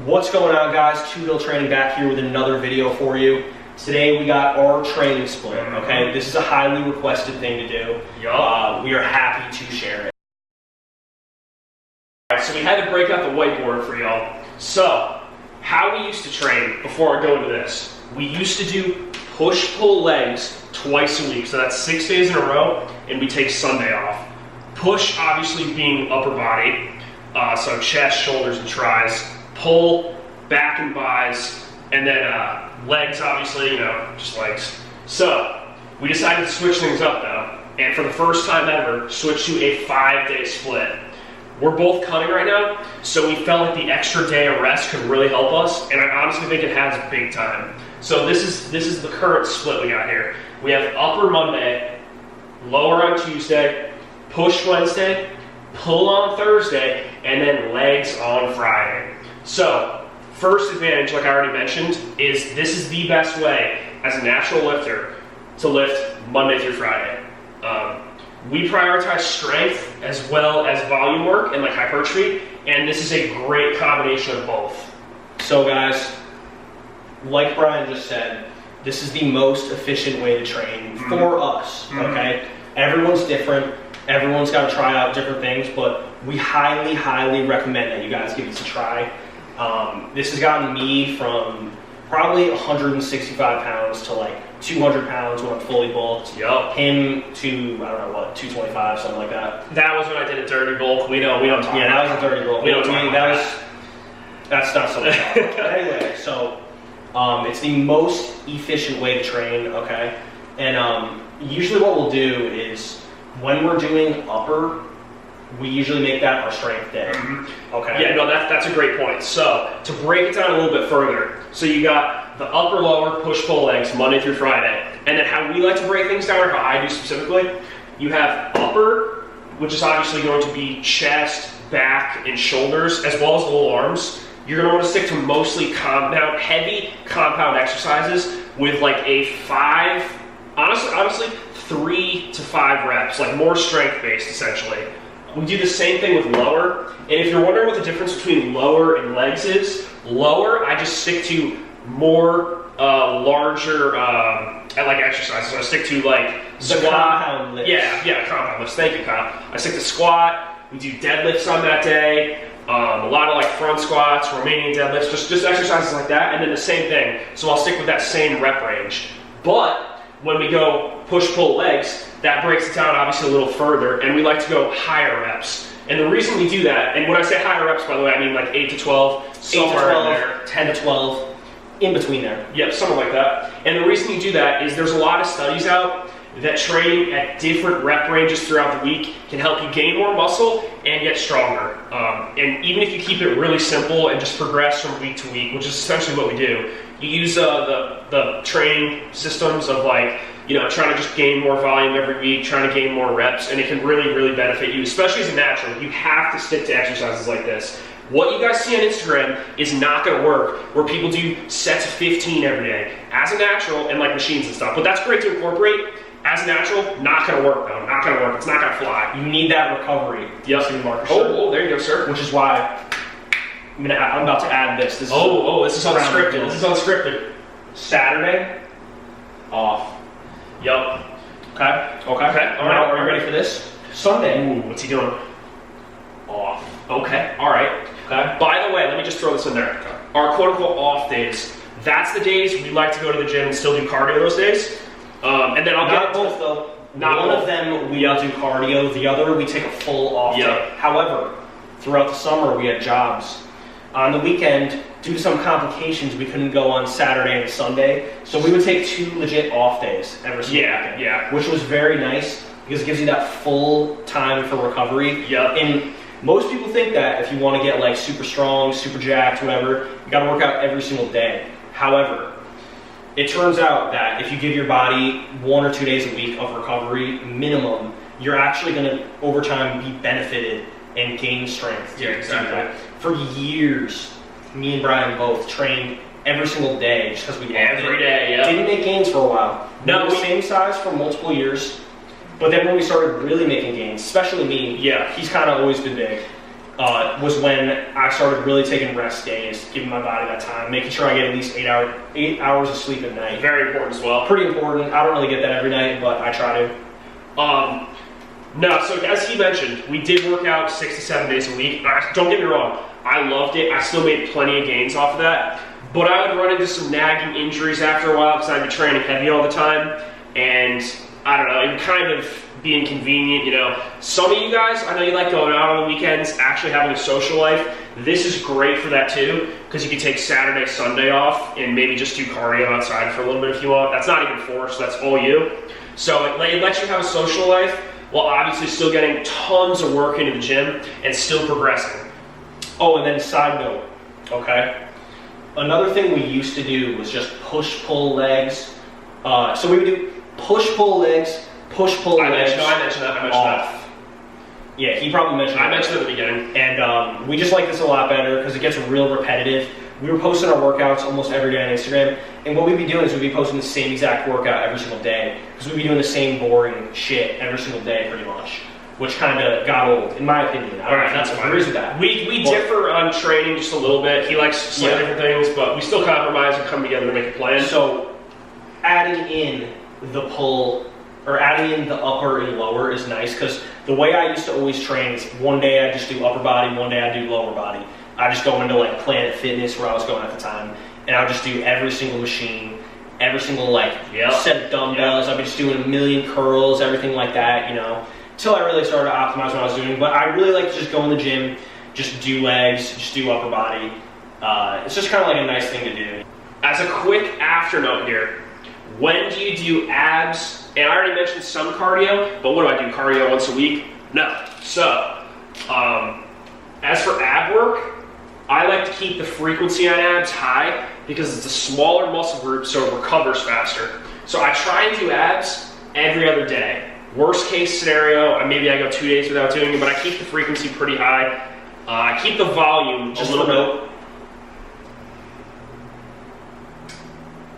What's going on, guys? Two Hill Training back here with another video for you. Today we got our training split, okay? This is a highly requested thing to do. We are happy to share it. Alright, so we had to break out the whiteboard for y'all. So, how we used to train before I go into this. We used to do push-pull legs twice a week. So that's 6 days in a row, and we take Sunday off. Push, obviously, being upper body. So chest, shoulders, and tris. Pull, back and bis, and then legs, obviously, just legs. So, we decided to switch things up though, and for the first time ever, switch to a 5-day split. We're both cutting right now, so we felt like the extra day of rest could really help us, and I honestly think it has big time. So this is the current split we got here. We have upper Monday, lower on Tuesday, push Wednesday, pull on Thursday, and then legs on Friday. So, first advantage, like I already mentioned, is this is the best way as a natural lifter to lift Monday through Friday. We prioritize strength as well as volume work and like hypertrophy, and this is a great combination of both. So guys, like Brian just said, this is the most efficient way to train for us, okay? Everyone's different. Everyone's got to try out different things, but we highly, highly recommend that you guys give this a try. This has gotten me from probably 165 pounds to like 200 pounds when I'm fully bulked. Him to, I don't know what, 225, something like that. That was when I did a dirty bulk. We don't talk about that was a dirty bulk. We don't talk about that. That's not so much. Anyway, so it's the most efficient way to train, okay? And usually what we'll do is when we're doing upper, we usually make that our strength day. Okay. Yeah, no, that's a great point. So, to break it down a little bit further, so you got the upper, lower, push-pull legs Monday through Friday. And then how we like to break things down, or how I do specifically, you have upper, which is obviously going to be chest, back, and shoulders, as well as the little arms. You're going to want to stick to mostly heavy compound exercises with like a 3 to 5 reps, like more strength-based essentially. We do the same thing with lower, and if you're wondering what the difference between lower and legs is, lower, I just stick to more larger like exercises. So I stick to like squat. Compound lifts. Yeah, compound lifts. Thank you, Kyle. I stick to squat. We do deadlifts on that day. A lot of like front squats, Romanian deadlifts, just exercises like that, and then the same thing. So I'll stick with that same rep range. But when we go push-pull legs, that breaks it down obviously a little further, and we like to go higher reps. And the reason we do that, and when I say higher reps, by the way, I mean like 8 to 12, somewhere in there. 10 to 12, in between there. Yep, something like that. And the reason you do that is there's a lot of studies out that training at different rep ranges throughout the week can help you gain more muscle and get stronger. And even if you keep it really simple and just progress from week to week, which is essentially what we do, you use the training systems of like, trying to just gain more volume every week, trying to gain more reps, and it can really, really benefit you, especially as a natural. You have to stick to exercises like this. What you guys see on Instagram is not going to work, where people do sets of 15 every day as a natural and like machines and stuff. But that's great to incorporate. As a natural, not going to work though. Not going to work. It's not going to fly. You need that recovery. Yes. Oh, there you go, sir. Which is why I'm about to add this. This is unscripted. This is unscripted. Saturday, off. Yup. Okay. All right. Are you ready for this? Sunday. Ooh, what's he doing? Off. Okay. All right. Okay. By the way, let me just throw this in there. Okay. Our quote-unquote off days. That's the days we like to go to the gym and still do cardio those days. And then I'll get both though. One of them we do cardio. The other we take a full off day. However, throughout the summer we had jobs. On the weekend, due to some complications, we couldn't go on Saturday and Sunday, so we would take 2 legit off days every single weekend. Yeah. Which was very nice because it gives you that full time for recovery. And most people think that if you want to get like super strong, super jacked, whatever, you got to work out every single day. However, it turns out that if you give your body 1 or 2 days a week of recovery minimum, you're actually going to over time be benefited and gain strength. Yeah, exactly. For years, me and Brian both trained every single day just because we loved it. Every day, yeah. Didn't make gains for a while. We were the same size for multiple years, but then when we started really making gains, especially me, he's kind of always been big. was when I started really taking rest days, giving my body that time, making sure I get at least 8 hours of sleep at night. Very important as well. Pretty important. I don't really get that every night, but I try to. No, so as he mentioned, we did work out 6 to 7 days a week. Don't get me wrong, I loved it. I still made plenty of gains off of that. But I would run into some nagging injuries after a while because I'd be training heavy all the time. And I don't know, it would kind of be inconvenient, you know. Some of you guys, I know you like going out on the weekends, actually having a social life. This is great for that too, because you can take Saturday, Sunday off and maybe just do cardio outside for a little bit if you want. That's not even forced, that's all you. So it lets you have a social life while obviously still getting tons of work into the gym and still progressing. Oh, and then side note, okay? Another thing we used to do was just push-pull legs. So we would do push-pull legs, push-pull legs. I mentioned that. Yeah, he probably mentioned that. I mentioned it at the beginning. And we just like this a lot better because it gets real repetitive. We were posting our workouts almost every day on Instagram, and what we'd be doing is we'd be posting the same exact workout every single day because we'd be doing the same boring shit every single day pretty much, which kind of got old, in my opinion. All right, that's fine. With that. We differ on training just a little bit. He likes slightly different things, but we still compromise and come together to make a plan. So adding in the pull, or adding in the upper and lower is nice because the way I used to always train is one day I just do upper body, one day I do lower body. I just go into like Planet Fitness where I was going at the time, and I would just do every single machine, every single set of dumbbells. I'd be just doing a million curls, everything like that, you know, until I really started to optimize what I was doing. But I really like to just go in the gym, just do legs, just do upper body. It's just kind of like a nice thing to do. As a quick after note here, when do you do abs? And I already mentioned some cardio, but what do I do? Cardio once a week? No. So, as for ab work, I like to keep the frequency on abs high because it's a smaller muscle group, so it recovers faster. So I try and do abs every other day. Worst case scenario, maybe I go 2 days without doing it, but I keep the frequency pretty high. I keep the volume just a little bit.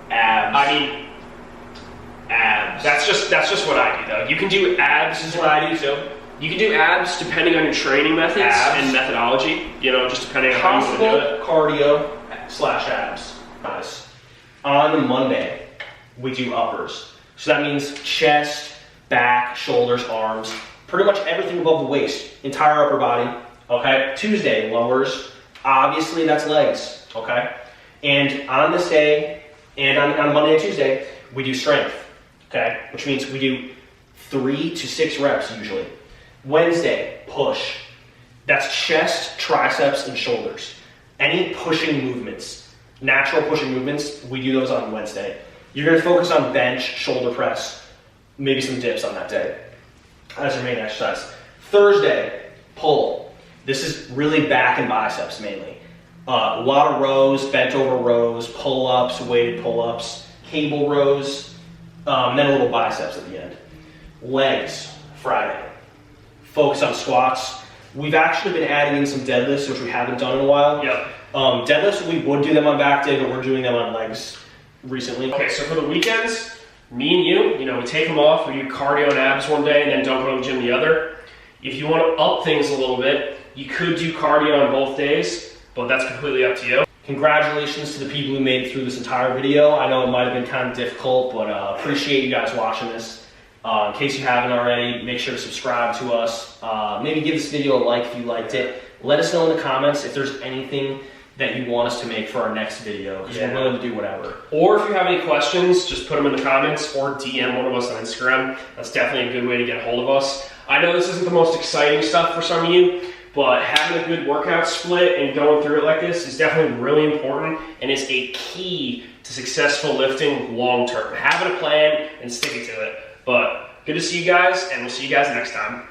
Abs. Abs. That's just what I do though. You can do abs. This is what I do too. You can do abs depending on your training methods and methodology, you know, just depending on how you want to do it. Cardio/abs. Nice. On Monday, we do uppers. So that means chest, back, shoulders, arms, pretty much everything above the waist, entire upper body, okay? Tuesday, lowers. Obviously, that's legs, okay? And on this day, and on Monday and Tuesday, we do strength, okay? Which means we do 3 to 6 reps usually. Wednesday, push. That's chest, triceps, and shoulders. Any pushing movements, natural pushing movements, we do those on Wednesday. You're going to focus on bench, shoulder press, maybe some dips on that day as your main exercise. Thursday, pull. This is really back and biceps mainly. A lot of rows, bent over rows, pull-ups, weighted pull-ups, cable rows, then a little biceps at the end. Legs, Friday. Focus on squats. We've actually been adding in some deadlifts, which we haven't done in a while. Yep. Deadlifts, we would do them on back day, but we're doing them on legs recently. Okay, so for the weekends, me and you know, we take them off, we do cardio and abs one day, and then don't go to the gym the other. If you want to up things a little bit, you could do cardio on both days, but that's completely up to you. Congratulations to the people who made it through this entire video. I know it might have been kind of difficult, but appreciate you guys watching this. In case you haven't already, make sure to subscribe to us. Maybe give this video a like if you liked it. Let us know in the comments if there's anything that you want us to make for our next video, because we're willing to do whatever. Or if you have any questions, just put them in the comments or DM one of us on Instagram. That's definitely a good way to get a hold of us. I know this isn't the most exciting stuff for some of you, but having a good workout split and going through it like this is definitely really important and is a key to successful lifting long term. Having a plan and sticking to it. But good to see you guys, and we'll see you guys next time.